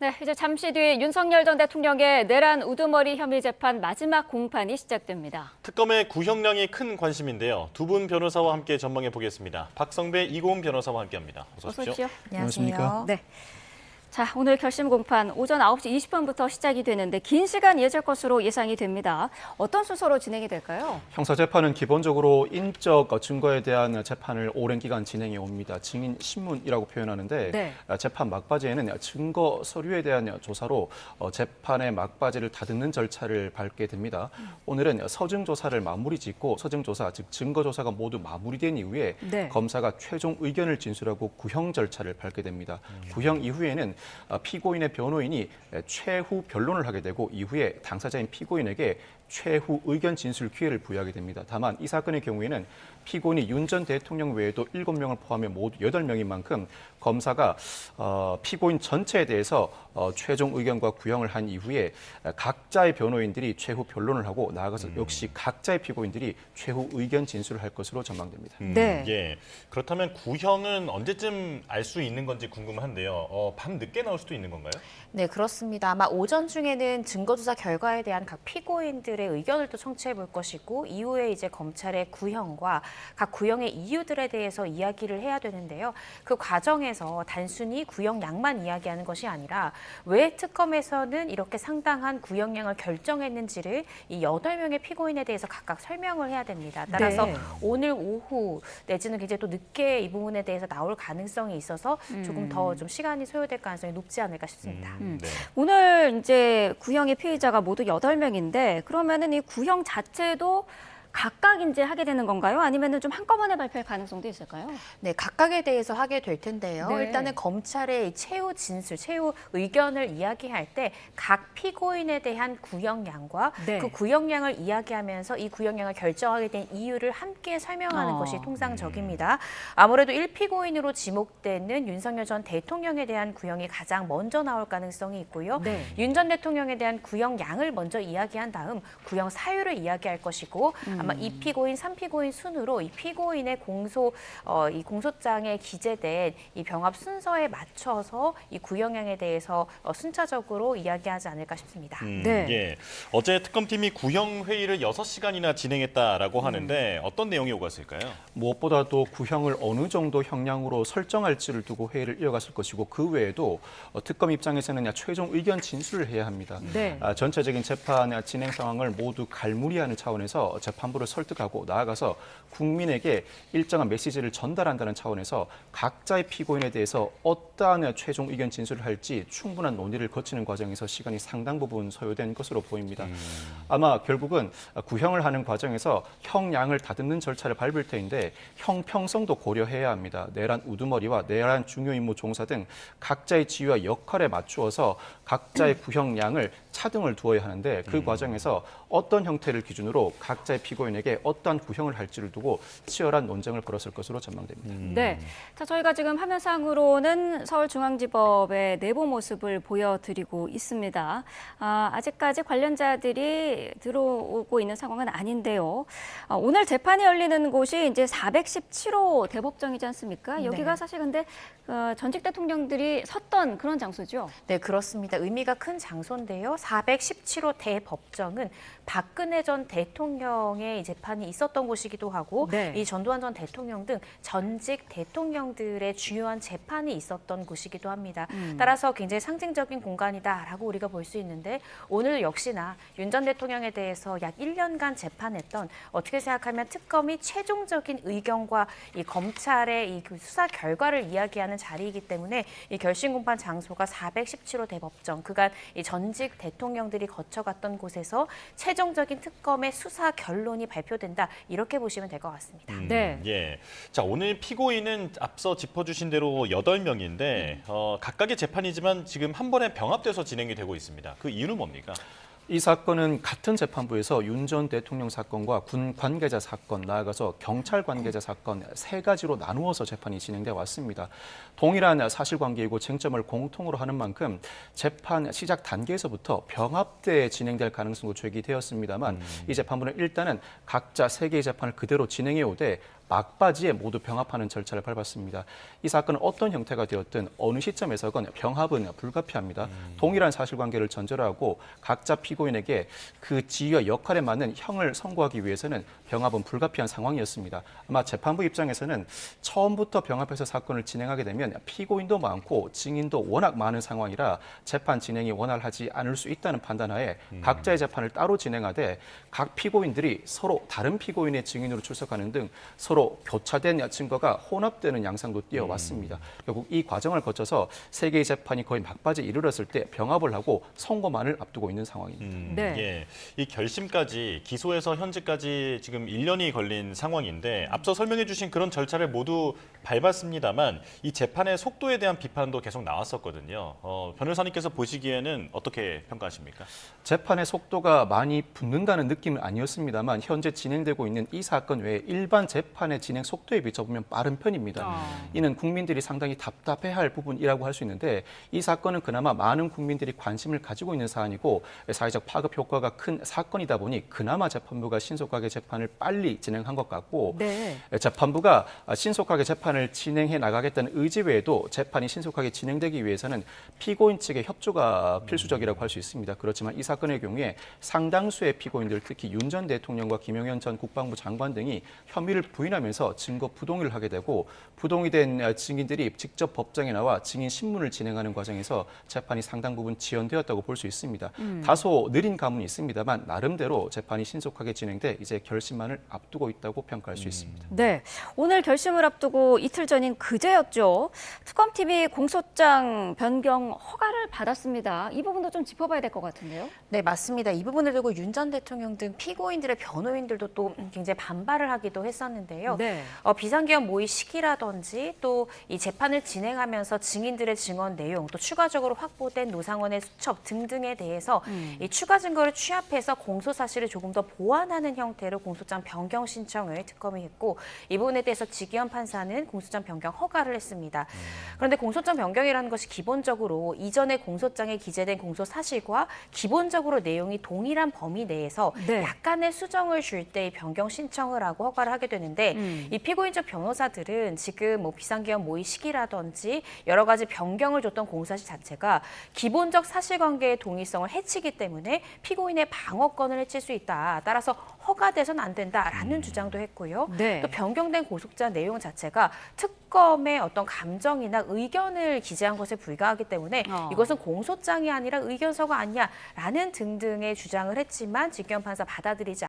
네, 이제 잠시 뒤 윤석열 전 대통령의 내란 우두머리 혐의 재판 마지막 공판이 시작됩니다. 특검의 구형량이 큰 관심인데요. 두 분 변호사와 함께 전망해 보겠습니다. 박성배, 이고은 변호사와 함께합니다. 어서 오십시오. 안녕하십니까? 네. 자, 오늘 결심 공판 오전 9시 20분부터 시작이 되는데 긴 시간 이어질 것으로 예상이 됩니다. 어떤 순서로 진행이 될까요? 형사재판은 기본적으로 인적 증거에 대한 재판을 오랜 기간 진행해 옵니다. 증인 신문이라고 표현하는데 네. 재판 막바지에는 증거 서류에 대한 조사로 재판의 막바지를 다듬는 절차를 밟게 됩니다. 오늘은 서증 조사를 마무리 짓고 서증 조사, 즉 증거 조사가 모두 마무리된 이후에 네. 검사가 최종 의견을 진술하고 구형 절차를 밟게 됩니다. 구형 이후에는 피고인의 변호인이 최후 변론을 하게 되고 이후에 당사자인 피고인에게 최후 의견 진술 기회를 부여하게 됩니다. 다만 이 사건의 경우에는 피고인이 윤 전 대통령 외에도 7명을 포함해 모두 8명인 만큼 검사가 피고인 전체에 대해서 최종 의견과 구형을 한 이후에 각자의 변호인들이 최후 변론을 하고 나아가서 역시 각자의 피고인들이 최후 의견 진술을 할 것으로 전망됩니다. 네. 예. 그렇다면 구형은 언제쯤 알 수 있는 건지 궁금한데요. 밤 늦게 나올 수도 있는 건가요? 네, 그렇습니다. 아마 오전 중에는 증거조사 결과에 대한 각 피고인들의 의견을 또 청취해 볼 것이고 이후에 이제 검찰의 구형과 각 구형의 이유들에 대해서 이야기를 해야 되는데요. 그 과정에서 단순히 구형량만 이야기하는 것이 아니라 왜 특검에서는 이렇게 상당한 구형량을 결정했는지를 이 8명의 피고인에 대해서 각각 설명을 해야 됩니다. 따라서 네. 오늘 오후 내지는 굉장히 또 늦게 이 부분에 대해서 나올 가능성이 있어서 조금 더 좀 시간이 소요될 가능성이 높지 않을까 싶습니다. 네. 오늘 이제 구형의 피의자가 모두 8명인데 그러면은 이 구형 자체도 각각 이제 하게 되는 건가요? 아니면은 좀 한꺼번에 발표할 가능성도 있을까요? 네, 각각에 대해서 하게 될 텐데요. 네. 일단은 검찰의 최후 진술, 최후 의견을 이야기할 때 각 피고인에 대한 구형량과 네. 그 구형량을 이야기하면서 이 구형량을 결정하게 된 이유를 함께 설명하는 것이 통상적입니다. 아무래도 1피고인으로 지목되는 윤석열 전 대통령에 대한 구형이 가장 먼저 나올 가능성이 있고요. 네. 윤 전 대통령에 대한 구형량을 먼저 이야기한 다음 구형 사유를 이야기할 것이고 아마 2피고인, 3피고인 순으로 이 피고인의 이 공소장에 기재된 이 병합 순서에 맞춰서 이 구형량에 대해서 순차적으로 이야기하지 않을까 싶습니다. 네. 예. 어제 특검팀이 구형 회의를 6시간이나 진행했다라고 하는데 어떤 내용이 오갔을까요? 무엇보다도 구형을 어느 정도 형량으로 설정할지를 두고 회의를 이어갔을 것이고 그 외에도 특검 입장에서는 최종 의견 진술을 해야 합니다. 네. 전체적인 재판 진행 상황을 모두 갈무리하는 차원에서 재판부를 설득하고 나아가서 국민에게 일정한 메시지를 전달한다는 차원에서 각자의 피고인에 대해서 어떠한 최종 의견 진술을 할지 충분한 논의를 거치는 과정에서 시간이 상당 부분 소요된 것으로 보입니다. 아마 결국은 구형을 하는 과정에서 형량을 다듬는 절차를 밟을 터인데 형평성도 고려해야 합니다. 내란 우두머리와 내란 중요 임무 종사 등 각자의 지위와 역할에 맞추어서 각자의 구형량을 차등을 두어야 하는데 그 과정에서 어떤 형태를 기준으로 각자의 피고인에게 어떠한 구형을 할지를 두고 치열한 논쟁을 벌였을 것으로 전망됩니다. 네. 자, 저희가 지금 화면상으로는 서울중앙지법의 내부 모습을 보여드리고 있습니다. 아직까지 관련자들이 들어오고 있는 상황은 아닌데요. 오늘 재판이 열리는 곳이 이제 417호 대법정이지 않습니까? 여기가 네. 사실 근데 전직 대통령들이 섰던 그런 장소죠. 네, 그렇습니다. 의미가 큰 장소인데요. 417호 대법정은 박근혜 전 대통령의 재판이 있었던 곳이기도 하고 네. 이 전두환 전 대통령 등 전직 대통령들의 중요한 재판이 있었던 곳이기도 합니다. 따라서 굉장히 상징적인 공간이다라고 우리가 볼 수 있는데 오늘 역시나 윤 전 대통령에 대해서 약 1년간 재판했던 어떻게 생각하면 특검이 최종적인 의견과 이 검찰의 이 수사 결과를 이야기하는 자리이기 때문에 이 결심 공판 장소가 417호 대법정 그간 이 전직 대통령들이 거쳐갔던 곳에서 최종적인 특검의 수사 결론이 발표된다 이렇게 보시면 될 것 같습니다. 네. 예. 자, 오늘 피고인은 앞서 짚어주신 대로 8명인데 각각의 재판이지만 지금 한 번에 병합돼서 진행이 되고 있습니다. 그 이유는 뭡니까? 이 사건은 같은 재판부에서 윤 전 대통령 사건과 군 관계자 사건, 나아가서 경찰 관계자 사건 3가지로 나누어서 재판이 진행돼 왔습니다. 동일한 사실관계이고 쟁점을 공통으로 하는 만큼 재판 시작 단계에서부터 병합돼 진행될 가능성도 제기되었습니다만 이 재판부는 일단은 각자 3개의 재판을 그대로 진행해 오되 막바지에 모두 병합하는 절차를 밟았습니다. 이 사건은 어떤 형태가 되었든 어느 시점에서건 병합은 불가피합니다. 동일한 사실관계를 전제로 하고 각자 피고인에게 그 지위와 역할에 맞는 형을 선고하기 위해서는 병합은 불가피한 상황이었습니다. 아마 재판부 입장에서는 처음부터 병합해서 사건을 진행하게 되면 피고인도 많고 증인도 워낙 많은 상황이라 재판 진행이 원활하지 않을 수 있다는 판단하에 각자의 재판을 따로 진행하되 각 피고인들이 서로 다른 피고인의 증인으로 출석하는 등 서로 교차된 증거가 혼합되는 양상도 띄어왔습니다. 결국 이 과정을 거쳐서 세 개의 재판이 거의 막바지에 이르렀을 때 병합을 하고 선고만을 앞두고 있는 상황입니다. 네. 예, 이 결심까지 기소에서 현재까지 지금 1년이 걸린 상황인데 앞서 설명해 주신 그런 절차를 모두 밟았습니다만 이 재판의 속도에 대한 비판도 계속 나왔었거든요. 변호사님께서 보시기에는 어떻게 평가하십니까? 재판의 속도가 많이 붙는다는 느낌은 아니었습니다만 현재 진행되고 있는 이 사건 외에 일반 재판의 진행 속도에 비춰보면 빠른 편입니다. 이는 국민들이 상당히 답답해할 부분이라고 할 수 있는데 이 사건은 그나마 많은 국민들이 관심을 가지고 있는 사안이고 사회적 파급 효과가 큰 사건이다 보니 그나마 재판부가 신속하게 재판을 빨리 진행한 것 같고 네. 재판부가 신속하게 재판을 진행해 나가겠다는 의지 외에도 재판이 신속하게 진행되기 위해서는 피고인 측의 협조가 필수적이라고 할 수 있습니다. 그렇지만 이 사건의 경우에 상당수의 피고인들, 특히 윤 전 대통령과 김용현 전 국방부 장관 등이 혐의를 부인하면서 증거 부동의를 하게 되고 부동의 된 증인들이 직접 법정에 나와 증인 신문을 진행하는 과정에서 재판이 상당 부분 지연되었다고 볼 수 있습니다. 다소 느린 감은 있습니다만 나름대로 재판이 신속하게 진행돼 이제 결심만을 앞두고 있다고 평가할 수 있습니다. 네, 오늘 결심을 앞두고 이틀 전인 그제였죠. 특검팀이 공소장 변경 허가를 받았습니다. 이 부분도 좀 짚어봐야 될 것 같은데요. 네, 맞습니다. 이 부분을 두고 윤 전 대통령 등 피고인들의 변호인들도 또 굉장히 반발을 하기도 했었는데요. 네. 비상계엄 모의 시기라든지 또 이 재판을 진행하면서 증인들의 증언 내용, 또 추가적으로 확보된 노상원의 수첩 등등에 대해서 이 추가 증거를 취합해서 공소 사실을 조금 더 보완하는 형태로 공소장 변경 신청을 특검이 했고 이 부분에 대해서 지기현 판사는 공소장 변경 허가를 했습니다. 그런데 공소장 변경이라는 것이 기본적으로 이전의 공소장에 기재된 공소 사실과 기본적으로 내용이 동일한 범위 내에서 네. 약간의 수정을 줄 때 이 변경 신청을 하고 허가를 하게 되는데 이 피고인 쪽 변호사들은 지금 뭐 비상계엄 모의 시기라든지 여러 가지 변경을 줬던 공소사실 자체가 기본적 사실관계의 동일성을 해치기 때문에 피고인의 방어권을 해칠 수 있다. 따라서 허가돼서는 안 된다라는 주장도 했고요. 네. 또 변경된 고소장 내용 자체가 특검의 어떤 감정이나 의견을 기재한 것에 불과하기 때문에 이것은 공소장이 아니라 의견서가 아니야라는 등등의 주장을 했지만 지기현 판사 받아들이지